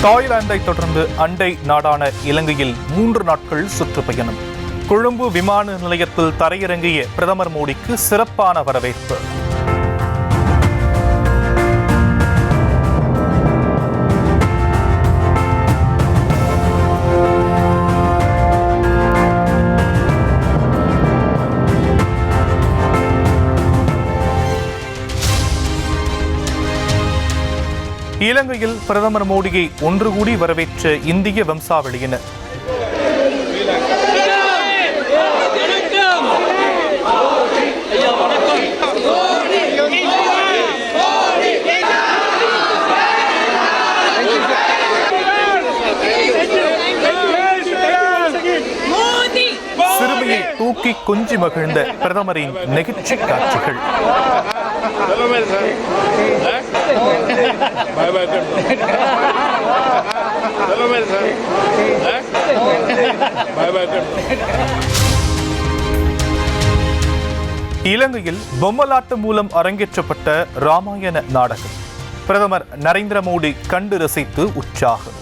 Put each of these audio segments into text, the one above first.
தாய்லாந்தை தொடர்ந்து அண்டை நாடான இலங்கையில் 3 நாட்கள் சுற்றுப்பயணம். கொழும்பு விமான நிலையத்தில் தரையிறங்கிய பிரதமர் மோடிக்கு சிறப்பான வரவேற்பு. இலங்கையில் பிரதமர் மோடியை ஒன்று கூடி வரவேற்ற இந்திய வம்சாவளியினர். சிறுமியை தூக்கி கொஞ்சி மகிழ்ந்த பிரதமரின் நெகிழ்ச்சி காட்சிகள். இலங்கையில் பொம்மலாட்டம் மூலம் அரங்கேற்றப்பட்ட ராமாயண நாடகம். பிரதமர் நரேந்திர மோடி கண்டு ரசித்து உற்சாகம்.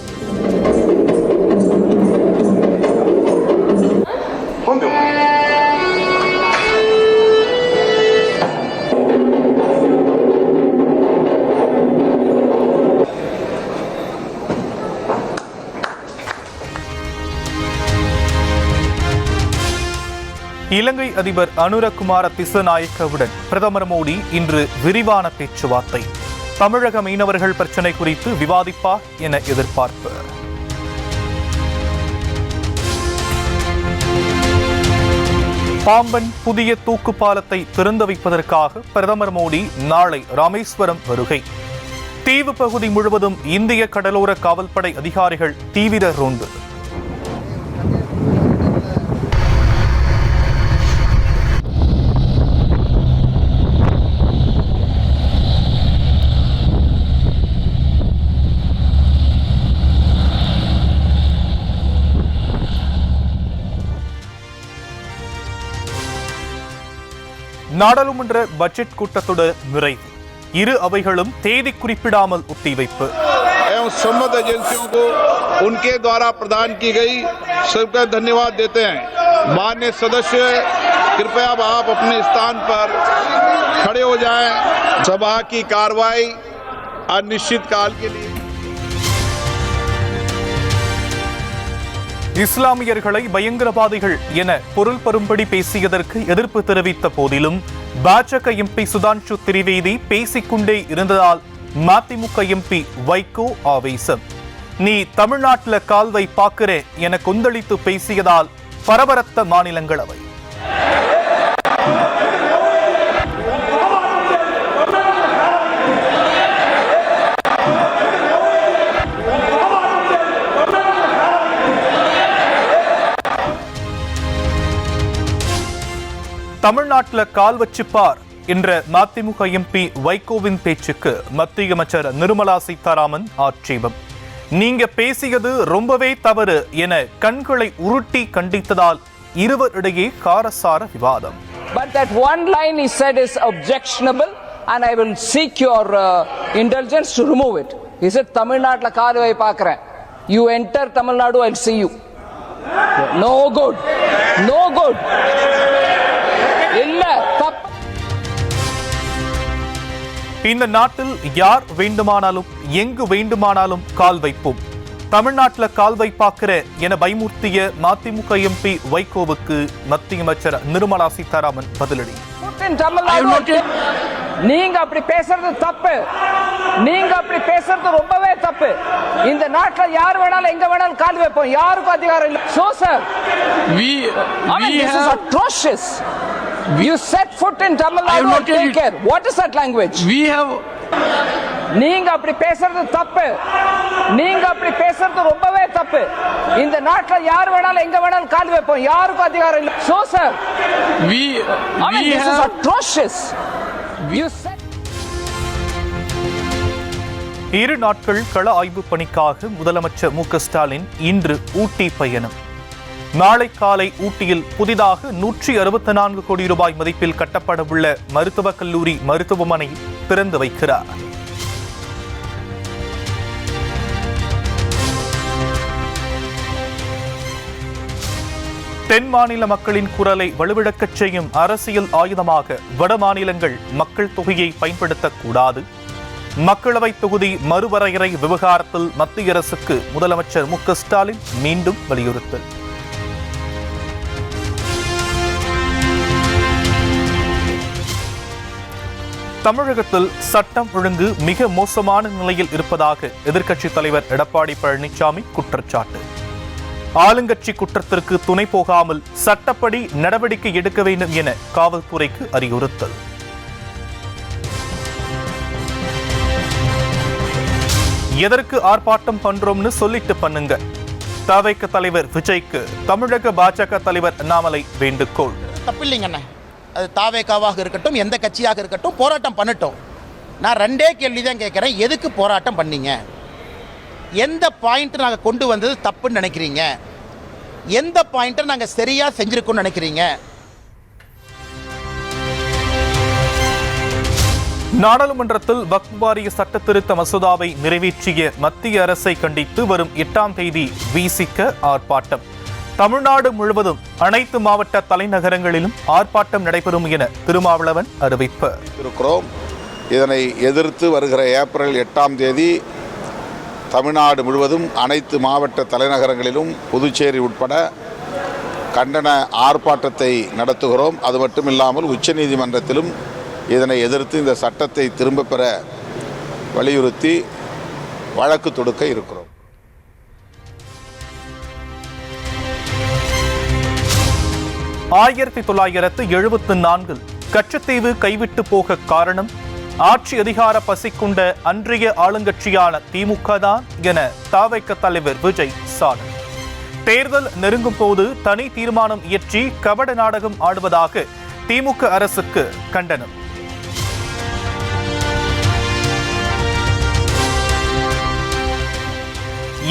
இலங்கை அதிபர் அனுரகுமார திசநாயக்கவுடன் பிரதமர் மோடி இன்று விரிவான பேச்சுவார்த்தை. தமிழக மீனவர்கள் பிரச்சினை குறித்து விவாதிப்பார் என எதிர்பார்ப்பு. பாம்பன் புதிய தூக்கு பாலத்தை திறந்து வைப்பதற்காக பிரதமர் மோடி நாளை ராமேஸ்வரம் வருகை. தீவு பகுதி முழுவதும் இந்திய கடலோர காவல்படை அதிகாரிகள் தீவிர ரோந்து. நாடாளுமன்ற பட்ஜெட் கூட்டத்தொடர் நிறைவு. இரு அவைகளும் தேதி குறிப்பிடாமல் ஒத்திவைப்பு. संबद्ध एजेंसियों को उनके द्वारा प्रदान की गई सबका धन्यवाद देते हैं। माननीय सदस्य, कृपया आप अपने स्थान पर खड़े हो जाएं। सभा की कार्रवाई अनिश्चित काल के लिए. இஸ்லாமியர்களை பயங்கரவாதிகள் என பொருள் பெறும்படி பேசியதற்கு எதிர்ப்பு தெரிவித்த போதிலும் பாஜக எம்பி சுதான்ஷு திரிவேதி பேசிக்கொண்டே இருந்ததால் மதிமுக எம்பி வைகோ ஆவேசம். நீ தமிழ்நாட்டில் கால்வை பாக்குற என கொந்தளித்து பேசியதால் பரபரத்த மாநிலங்களவை. தமிழ்நாட்டில் கால் வச்சுப்பார் என்ற மதிமுக எம்பி வைகோவின் பேச்சுக்கு மத்திய அமைச்சர் நிர்மலா சீதாராமன் ஆட்சேபம். நீங்க பேசியது ரொம்பவே தவறு என கண்களை உருட்டி கண்டித்ததால் இருவரிடையே காரசார விவாதம். But that one line he said is objectionable and I will seek your indulgence to remove it. He said Tamil Nadu la kaal vai paakren. You enter Tamil Nadu, I'll see you. No good. No good. இந்த நாட்டில் யார் வேண்டுமானாலும் எங்கு வேண்டுமானாலும் கால் வைப்போம். தமிழ்நாட்டில் கால் வைப்பாக்கிற என பயமுறுத்திய மதிமுக MP வைகோவுக்கு மத்திய அமைச்சர் நிர்மலா சீதாராமன் பதிலடி. நீங்க அப்படி பேசுறது தப்பு. நீங்க அப்படி பேசுறது ரொம்பவே தப்பு. இந்த நாட்டில் யார் வேணாலும் எங்க வேணாலும் கால் வைப்போம். யாருக்கும் அதிகாரம் இல்லை. So sir, this is atrocious. You set foot in Tamil Nadu, take care. What is that language? We have. நீங்க அப்படி பேசுறது தப்பு. நீங்க அப்படி பேசுறது ரொம்பவே தப்பு. இந்த நாட்டில் யார் வேணாலும் எங்க வேணாலும் கால் வைப்போம். யாருக்கும் அதிகாரம் இல்லை. So sir, this is atrocious. You set. 2 நாட்கள் கள ஆய்வு பணிக்காக முதலமைச்சர் மு.க. ஸ்டாலின் இன்று ஊட்டி பயணம். நாளை காலை ஊட்டியில் புதிதாக 164 கோடி ரூபாய் மதிப்பில் கட்டப்படவுள்ள மருத்துவக் கல்லூரி மருத்துவமனை திறந்து வைக்கிறார். தென் மாநில மக்களின் குரலை வலுவிழக்கச் செய்யும் அரசியல் ஆயுதமாக வட மாநிலங்கள் மக்கள் தொகையை பயன்படுத்தக்கூடாது. மக்களவை தொகுதி மறுவரையறை விவகாரத்தில் மத்திய அரசுக்கு முதலமைச்சர் மு.க. ஸ்டாலின் மீண்டும் வலியுறுத்தல். தமிழகத்தில் சட்டம் ஒழுங்கு மிக மோசமான நிலையில் இருப்பதாக எதிர்க்கட்சித் தலைவர் எடப்பாடி பழனிசாமி குற்றச்சாட்டு. ஆளுங்கட்சி குற்றத்திற்கு துணை போகாமல் சட்டப்படி நடவடிக்கை எடுக்க வேண்டும் என காவல்துறைக்கு அறிவுறுத்தல். எதற்கு ஆர்ப்பாட்டம் பண்றோம்னு சொல்லிட்டு பண்ணுங்க. தவைக்க தலைவர் விஜய்க்கு தமிழக பாஜக தலைவர் அண்ணாமலை வேண்டுகோள். தப்பில்லைங்கண்ணே, அது தாவேக்காவாக இருக்கட்டும், எந்த கட்சியாக இருக்கட்டும், போராட்டம் பண்ணட்டும். நான் ரெண்டே கேள்வி தான் கேட்குறேன். எதுக்கு போராட்டம் பண்ணீங்க? எந்த பாயிண்ட் நாங்கள் கொண்டு வந்தது தப்புன்னு நினைக்கிறீங்க? எந்த பாயிண்ட்டை நாங்கள் சரியாக செஞ்சுருக்கோன்னு நினைக்கிறீங்க? நாடாளுமன்றத்தில் வக்ஃப் வாரிய சட்ட திருத்த மசோதாவை நிறைவேற்றிய மத்திய அரசை கண்டித்து வரும் 8ஆம் தேதி விசிக ஆர்ப்பாட்டம். தமிழ்நாடு முழுவதும் அனைத்து மாவட்ட தலைநகரங்களிலும் ஆர்ப்பாட்டம் நடைபெறும் என திருமாவளவன் அறிவிப்பு. இதனை எதிர்த்து வருகிற ஏப்ரல் 8ஆம் தேதி தமிழ்நாடு முழுவதும் அனைத்து மாவட்ட தலைநகரங்களிலும் புதுச்சேரி உட்பட கண்டன ஆர்ப்பாட்டத்தை நடத்துகிறோம். அது மட்டுமில்லாமல் உச்சநீதிமன்றத்திலும் இதனை எதிர்த்து இந்த சட்டத்தை திரும்ப பெற வலியுறுத்தி வழக்கு தொடுக்க இருக்கிறோம். ஆயிரத்தி 1974 கச்சத்தீவு கைவிட்டு போக காரணம் ஆட்சி அதிகார பசிக்குண்ட அன்றைய ஆளுங்கட்சியான திமுக தான் என தவைக்க தலைவர் விஜய் சாடல். தேர்தல் நெருங்கும் போது தனி தீர்மானம் இயற்றி கபட நாடகம் ஆடுவதாக திமுக அரசுக்கு கண்டனம்.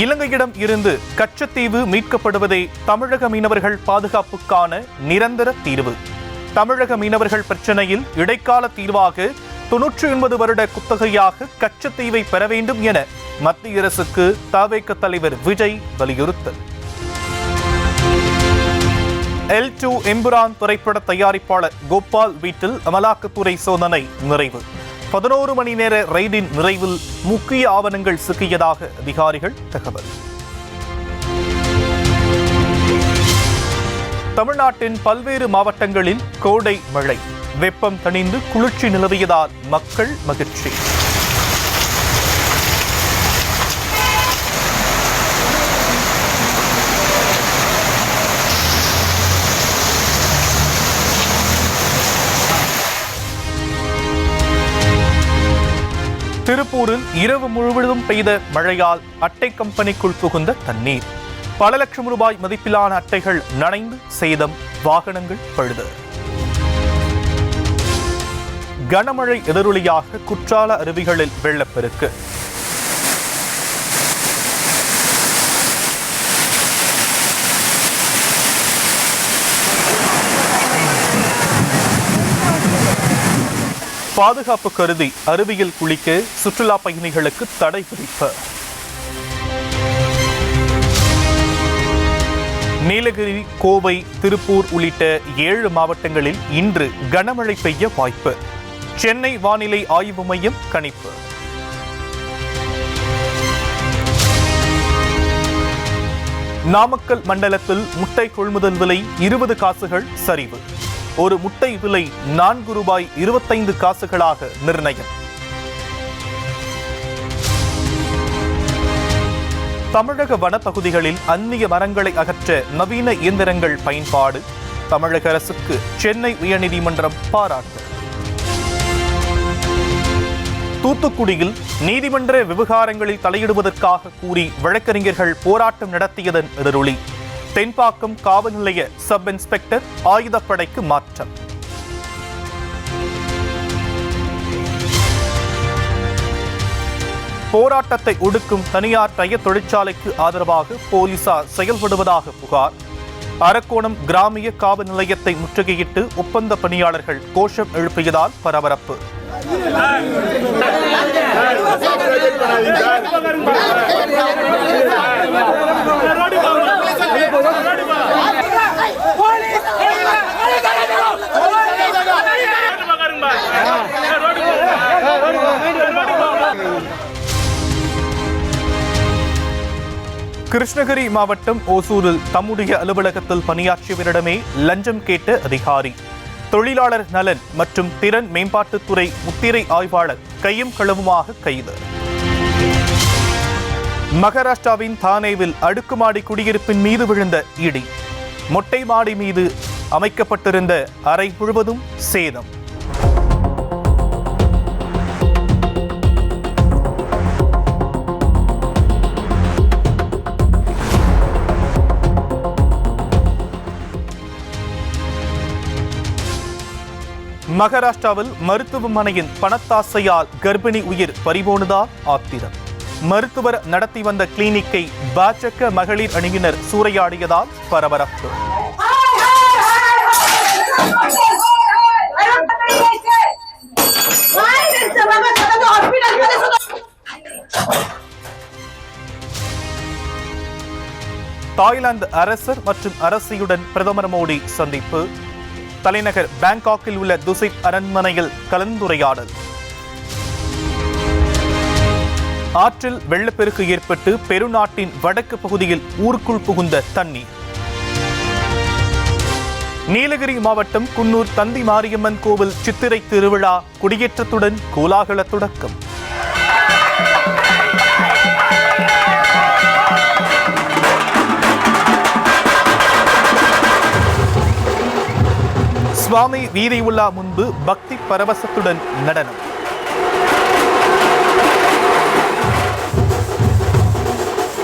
இலங்கையிடம் இருந்து கச்சத்தீவு மீட்கப்படுவதே தமிழக மீனவர்கள் பாதுகாப்புக்கான நிரந்தர தீர்வு. தமிழக மீனவர்கள் பிரச்சனையில் இடைக்கால தீர்வாக 99 வருட குத்தகையாக கச்சத்தீவை பெற வேண்டும் என மத்திய அரசுக்கு தவேக தலைவர் விஜய் வலியுறுத்தல். L2 எம்புரான் திரைப்பட தயாரிப்பாளர் கோபால் வீட்டில் அமலாக்கத்துறை சோதனை நிறைவு. 11 மணி நேர ரெய்டின் நிறைவில் முக்கிய ஆவணங்கள் சிக்கியதாக அதிகாரிகள் தகவல். தமிழ்நாட்டின் பல்வேறு மாவட்டங்களில் கோடை மழை. வெப்பம் தணிந்து குளிர்ச்சி நிலவியதால் மக்கள் மகிழ்ச்சி. திருப்பூரில் இரவு முழுவதும் பெய்த மழையால் அட்டை கம்பெனிக்குள் புகுந்த தண்ணீர். பல லட்சம் ரூபாய் மதிப்பிலான அட்டைகள் நனைந்து சேதம், வாகனங்கள் பழுது. கனமழை எதிரொலியாக குற்றால அருவிகளில் வெள்ளப்பெருக்கு. பாதுகாப்பு கருதி அருவியில் குளிக்க சுற்றுலா பயணிகளுக்கு தடை விதிப்பு. நீலகிரி, கோவை, திருப்பூர் உள்ளிட்ட 7 மாவட்டங்களில் இன்று கனமழை பெய்ய வாய்ப்பு. சென்னை வானிலை ஆய்வு மையம் கணிப்பு. நாமக்கல் மண்டலத்தில் முட்டை கொள்முதல் விலை 20 காசுகள் சரிவு. ஒரு முட்டை விலை ₹4.25 நிர்ணயம். தமிழக வனப்பகுதிகளில் அந்நிய மரங்களை அகற்ற நவீன இயந்திரங்கள் பயன்பாடு. தமிழக அரசுக்கு சென்னை உயர்நீதிமன்றம் பாராட்டு. தூத்துக்குடியில் நீதிமன்ற விவகாரங்களில் தலையிடுவதற்காக கூறி வழக்கறிஞர்கள் போராட்டம் நடத்தியதன் எதிரொலி. தென்பாக்கம் காவல் நிலைய சப் இன்ஸ்பெக்டர் ஆயுதப்படைக்கு மாற்றம். போராட்டத்தை ஒடுக்கும் தனியார் டயர் தொழிற்சாலைக்கு ஆதரவாக போலீசார் செயல்படுவதாக புகார். அரக்கோணம் கிராமிய காவல் நிலையத்தை முற்றுகையிட்டு ஒப்பந்த பணியாளர்கள் கோஷம் எழுப்பியதால் பரபரப்பு. கிருஷ்ணகிரி மாவட்டம் ஓசூரில் தம்முடைய அலுவலகத்தில் பணியாற்றியவரிடமே லஞ்சம் கேட்ட அதிகாரி. தொழிலாளர் நலன் மற்றும் திறன் மேம்பாட்டுத்துறை முத்திரை ஆய்வாளர் கையும் களவுமாக கைது. மகாராஷ்டிராவின் தானேவில் அடுக்குமாடி குடியிருப்பின் மீது விழுந்த இடி. மொட்டை மாடி மீது அமைக்கப்பட்டிருந்த அறை முழுவதும் சேதம். மகாராஷ்டிராவில் மருத்துவமனையின் பணத்தாசையால் கர்ப்பிணி உயிர் பறிபோனதால் ஆத்திரம். மருத்துவர் நடத்தி வந்த கிளினிக்கை பாஜக மகளிர் அணியினர் சூறையாடியதால் பரபரப்பு. தாய்லாந்து அரசர் மற்றும் அரசியுடன் பிரதமர் மோடி சந்திப்பு. தலைநகர் பாங்காக்கில் உள்ள துசிட் அரண்மனையில் கலந்துரையாடல். ஆற்றில் வெள்ளப்பெருக்கு ஏற்பட்டு பெருநாட்டின் வடக்கு பகுதியில் ஊருக்குள் புகுந்த தண்ணீர். நீலகிரி மாவட்டம் குன்னூர் தந்தி மாரியம்மன் கோவில் சித்திரை திருவிழா கொடியேற்றத்துடன் கோலாகல தொடக்கம். சுவாமி வீதி உலா முன்பு பக்தி பரவசத்துடன் நடனம்.